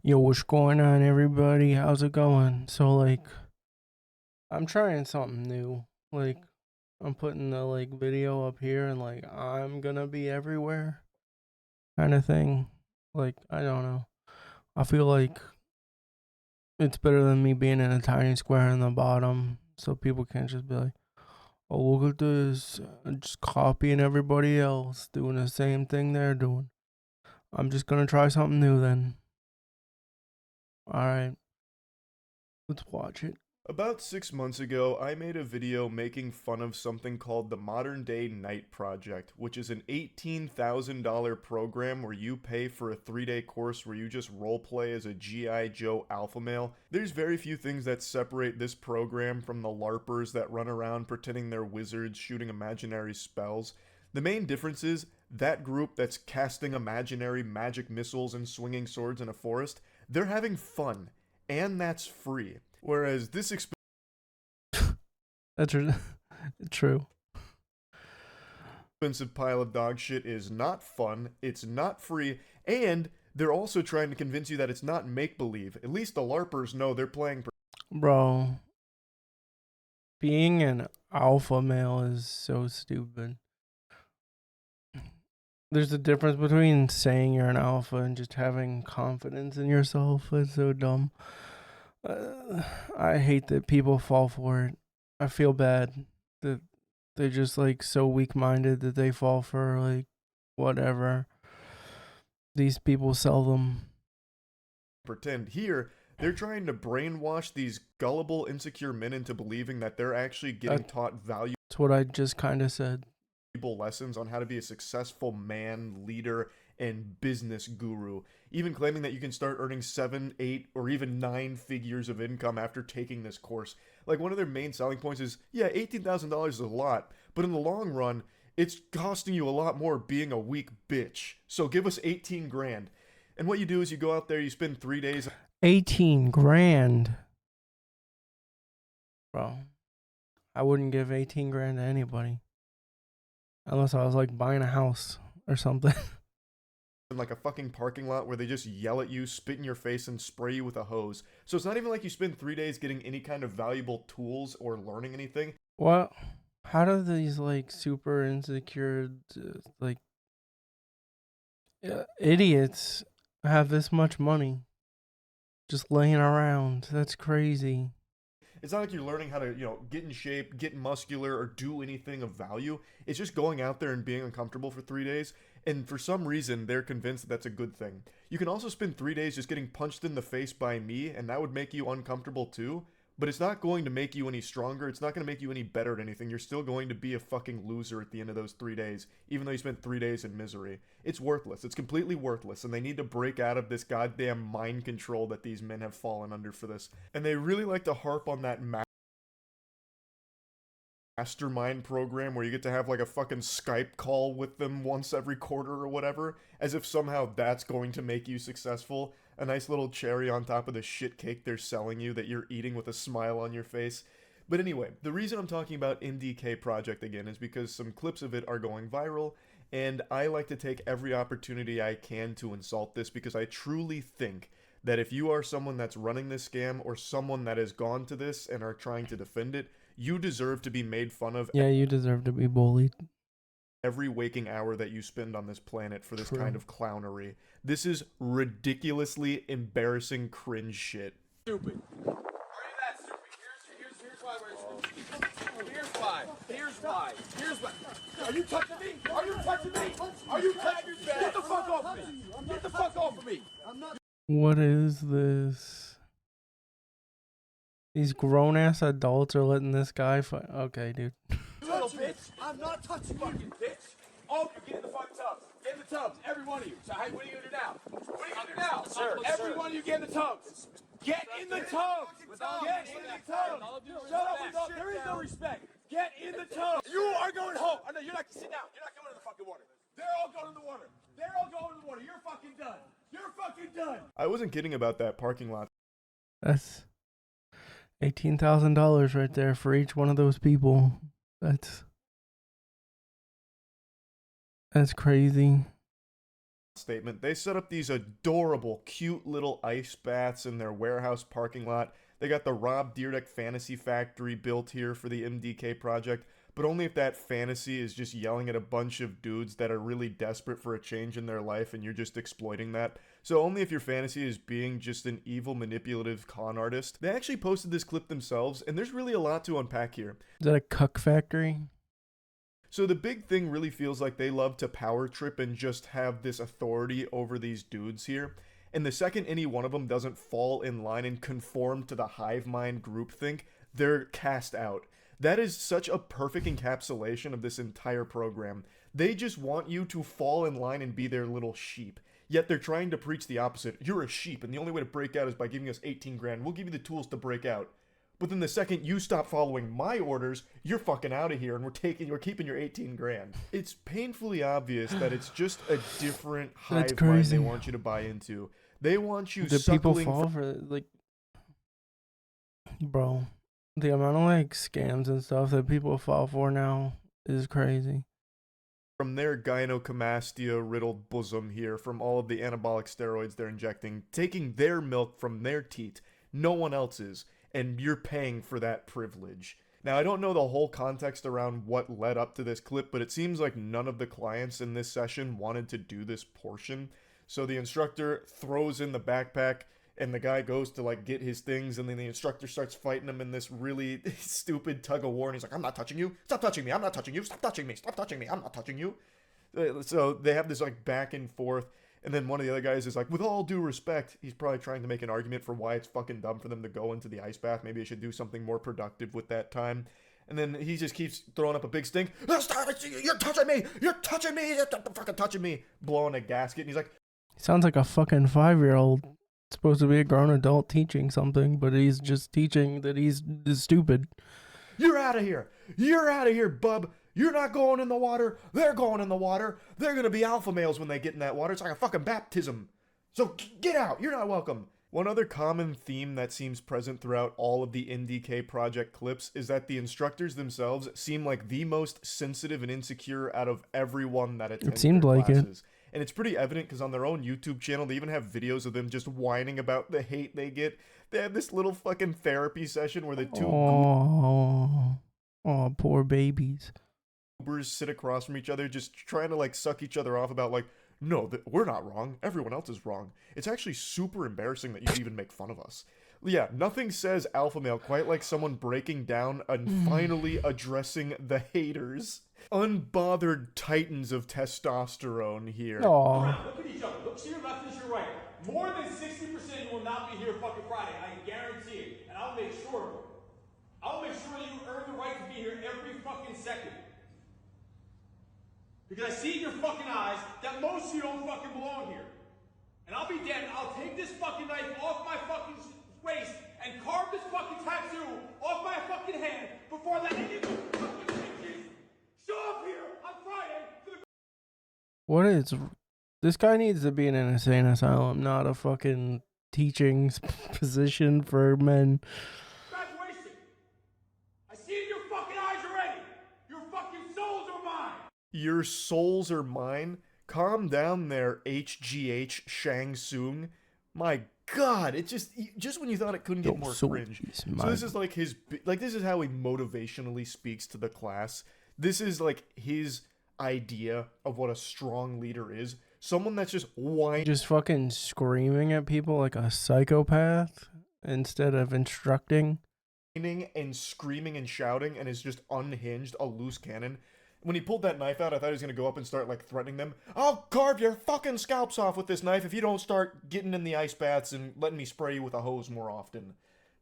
Yo, what's going on, everybody? How's it going? So, I'm trying something new. Like, I'm putting the video up here, and I'm gonna be everywhere, kind of thing. I don't know. I feel like it's better than me being in a tiny square in the bottom, so people can't just be like, "Oh, look at this," just copying everybody else doing the same thing they're doing. I'm just gonna try something new then. All right, let's watch it. About 6 months ago, I made a video making fun of something called the Modern Day Night Project, which is an $18,000 program where you pay for a 3 day course where you just roleplay as a G.I. Joe alpha male. There's very few things that separate this program from the LARPers that run around pretending they're wizards shooting imaginary spells. The main difference is that group that's casting imaginary magic missiles and swinging swords in a forest, they're having fun, and that's free. Whereas this That's true. expensive pile of dog shit is not fun, it's not free, and they're also trying to convince you that it's not make believe. At least the LARPers know they're playing. Bro, being an alpha male is so stupid. There's a difference between saying you're an alpha and just having confidence in yourself. It's so dumb. I hate that people fall for it. I feel bad that they're just so weak minded that they fall for whatever these people sell them. Pretend here, they're trying to brainwash these gullible, insecure men into believing that they're actually getting taught valuable That's what I just kind of said. lessons on how to be a successful man, leader, and business guru, even claiming that you can start earning 7, 8, or even 9 figures of income after taking this course. Like, one of their main selling points is, yeah, $18,000 is a lot, but in the long run, it's costing you a lot more being a weak bitch. So give us 18 grand. And what you do is you go out there, you spend 3 days 18 grand. Bro, I wouldn't give 18 grand to anybody. Unless I was buying a house or something. in like a fucking parking lot where they just yell at you, spit in your face, and spray you with a hose. So it's not even like you spend 3 days getting any kind of valuable tools or learning anything. What? How do these super insecure idiots have this much money just laying around? That's crazy. It's not like you're learning how to, get in shape, get muscular, or do anything of value. It's just going out there and being uncomfortable for 3 days. And for some reason, they're convinced that that's a good thing. You can also spend 3 days just getting punched in the face by me, and that would make you uncomfortable too. But it's not going to make you any stronger. It's not going to make you any better at anything. You're still going to be a fucking loser at the end of those 3 days, even though you spent 3 days in misery. It's worthless. It's completely worthless, and they need to break out of this goddamn mind control that these men have fallen under for this. And they really like to harp on that mastermind program where you get to have like a fucking Skype call with them once every quarter or whatever, as if somehow that's going to make you successful. A nice little cherry on top of the shit cake they're selling you that you're eating with a smile on your face. But anyway, the reason I'm talking about NDK Project again is because some clips of it are going viral, and I like to take every opportunity I can to insult this because I truly think that if you are someone that's running this scam or someone that has gone to this and are trying to defend it, you deserve to be made fun of Yeah, you deserve to be bullied. every waking hour that you spend on this planet for this True. kind of clownery. This is ridiculously embarrassing cringe shit. Stupid. Are you that stupid? Here's why we're stupid. Here's why. Here's why. Here's why. Are you touching me? Are you touching me? Are you touching me? Get the fuck off of me. Get the fuck off of me. What is this? These grown ass adults are letting this guy fight. Okay, dude. Little bitch. I'm not touching you. Fucking bitch. All of you get in the fucking tubs. Get in the tubs. Every one of you. So, hey, what are you gonna do now? What are you gonna do now? Sir, every one of you get in the tubs. Get in the tubs. Get in the tubs. Shut up with all. There is no respect. Get in the tubs. You are going home. Oh, no, you're not. Sit down. You're not going in the fucking water. They're all going in the water. They're all going in the water. You're fucking done. You're fucking done. I wasn't kidding about that parking lot. That's $18,000 right there for each one of those people. That's crazy. statement. They set up these adorable, cute little ice baths in their warehouse parking lot. They got the Rob Dyrdek Fantasy Factory built here for the MDK project, but only if that fantasy is just yelling at a bunch of dudes that are really desperate for a change in their life and you're just exploiting that. So only if your fantasy is being just an evil, manipulative con artist. They actually posted this clip themselves, and there's really a lot to unpack here. Is that a cuck factory? So the big thing really feels like they love to power trip and just have this authority over these dudes here. And the second any one of them doesn't fall in line and conform to the hive mind groupthink, they're cast out. That is such a perfect encapsulation of this entire program. They just want you to fall in line and be their little sheep. Yet they're trying to preach the opposite. You're a sheep, and the only way to break out is by giving us 18 grand. We'll give you the tools to break out. But then the second you stop following my orders, you're fucking out of here, and we're keeping your 18 grand. It's painfully obvious that it's just a different hive mind they want you to buy into. They want you Do suckling people fall for like, bro? The amount of like scams and stuff that people fall for now is crazy. from their gynecomastia riddled bosom here, from all of the anabolic steroids they're injecting, taking their milk from their teat, no one else's, and you're paying for that privilege. Now, I don't know the whole context around what led up to this clip, but it seems like none of the clients in this session wanted to do this portion. So the instructor throws in the backpack, and the guy goes to like get his things, and then the instructor starts fighting him in this really stupid tug of war, and he's like, I'm not touching you, stop touching me, I'm not touching you, stop touching me, stop touching me, I'm not touching you. So they have this like back and forth, and then one of the other guys is like, with all due respect, he's probably trying to make an argument for why it's fucking dumb for them to go into the ice bath. Maybe they should do something more productive with that time. And then he just keeps throwing up a big stink. Stop it! You're touching me! You're touching me! You're fucking touching me! Blowing a gasket, and he's like, Sounds like a fucking 5-year-old. Supposed to be a grown adult teaching something, but he's just teaching that he's stupid. You're out of here! You're out of here, bub! You're not going in the water! They're going in the water! They're gonna be alpha males when they get in that water. It's like a fucking baptism! So get out! You're not welcome! One other common theme that seems present throughout all of the NDK project clips is that the instructors themselves seem like the most sensitive and insecure out of everyone that attends their classes. And it's pretty evident because on their own YouTube channel, they even have videos of them just whining about the hate they get. They have this little fucking therapy session where the two poor babies goobers sit across from each other just trying to like suck each other off about like, no, we're not wrong. Everyone else is wrong. It's actually super embarrassing that you even make fun of us. Yeah, nothing says alpha male quite like someone breaking down and finally addressing the haters. Unbothered titans of testosterone here. Aww. Look at each other. Look to your left and to your right. More than 60% you will not be here fucking Friday. I guarantee it. And I'll make sure of it. I'll make sure that you earn the right to be here every fucking second. Because I see in your fucking eyes that most of you don't fucking belong here. And I'll be damned, I'll take this fucking knife off my fucking waist and carve this fucking tattoo off my fucking hand before I let any of you fucking bitches show up here on Friday for the... What is... This guy needs to be in an insane asylum, not a fucking teaching position for men. Graduation! I see it in your fucking eyes already! Your fucking souls are mine! Your souls are mine? Calm down there, HGH Shang Tsung. My God, it just when you thought it couldn't get more cringe. So this is like this is how he motivationally speaks to the class. This is like his idea of what a strong leader is. Someone that's just whining. Just fucking screaming at people like a psychopath instead of instructing. And screaming and shouting and is just unhinged, a loose cannon. When he pulled that knife out, I thought he was going to go up and start, like, threatening them. I'll carve your fucking scalps off with this knife if you don't start getting in the ice baths and letting me spray you with a hose more often.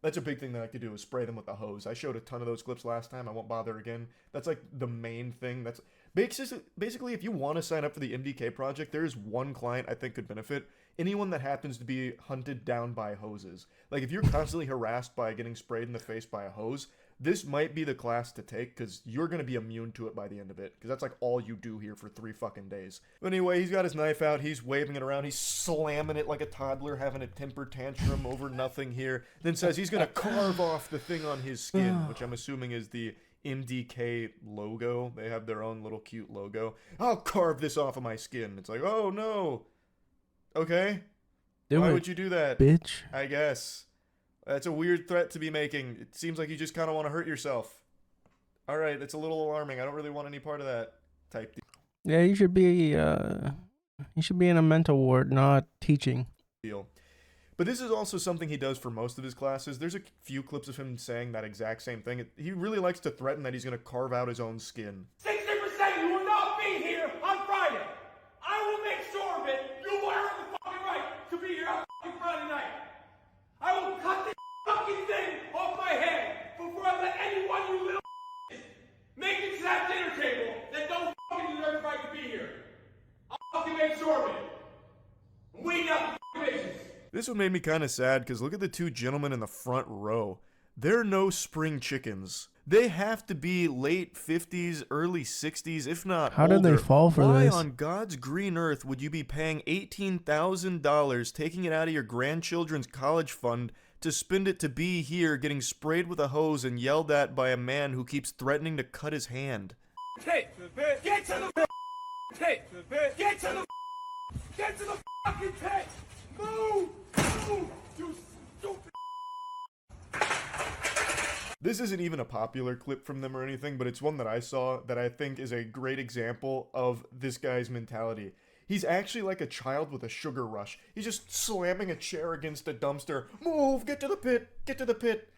That's a big thing that I like to do, is spray them with a hose. I showed a ton of those clips last time. I won't bother again. That's, like, the main thing. That's basically, if you want to sign up for the MDK project, there is one client I think could benefit. Anyone that happens to be hunted down by hoses. Like, if you're constantly harassed by getting sprayed in the face by a hose, this might be the class to take, because you're going to be immune to it by the end of it. Because that's like all you do here for 3 fucking days. But anyway, he's got his knife out. He's waving it around. He's slamming it like a toddler, having a temper tantrum over nothing here. Then says he's going to carve off the thing on his skin, which I'm assuming is the MDK logo. They have their own little cute logo. I'll carve this off of my skin. It's like, oh no. Okay? Do Why it, would you do that? bitch. I guess. That's a weird threat to be making. It seems like you just kind of want to hurt yourself. Alright, it's a little alarming. I don't really want any part of that type Yeah, you should be in a mental ward, not teaching. deal. But this is also something he does for most of his classes. There's a few clips of him saying that exact same thing. He really likes to threaten that he's going to carve out his own skin. 60% you will not be here on Friday. I will make sure of it. You will earn the fucking right to be here on fucking Friday night. I will cut this fucking thing off my head before I let any one of you little make it to that dinner table that don't fucking deserve the right to be here. I'll fucking make sure of it. Weed out the fucking bitches. This one made me kind of sad because look at the two gentlemen in the front row. They're no spring chickens. They have to be late 50s, early 60s, if not How did they older. fall for Why this? on God's green earth would you be paying $18,000, taking it out of your grandchildren's college fund, to spend it to be here getting sprayed with a hose and yelled at by a man who keeps threatening to cut his hand? Tape. Get to the tape. Get to the fucking tape. Move. Move. You stupid. This isn't even a popular clip from them or anything, but it's one that I saw that I think is a great example of this guy's mentality. He's actually like a child with a sugar rush. He's just slamming a chair against a dumpster. Move, get to the pit, get to the pit.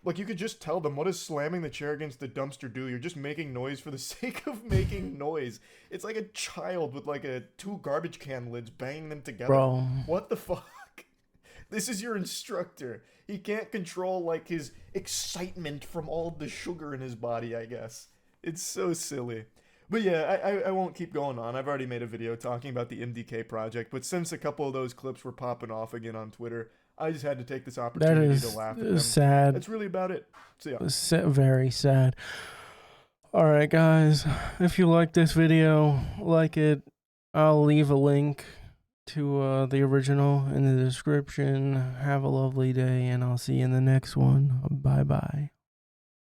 Like, you could just tell them, what does slamming the chair against the dumpster do? You're just making noise for the sake of making noise. It's like a child with like two garbage can lids, banging them together. Bro. What the fuck? This is your instructor. He can't control like his excitement from all the sugar in his body, I guess. It's so silly. But yeah, I won't keep going on. I've already made a video talking about the MDK project, but since a couple of those clips were popping off again on Twitter, I just had to take this That opportunity is to laugh at them. sad. That's really about it. So yeah. Very sad. All right, guys. If you like this video, like it. I'll leave a link to the original in the description. Have a lovely day, and I'll see you in the next one. Bye-bye.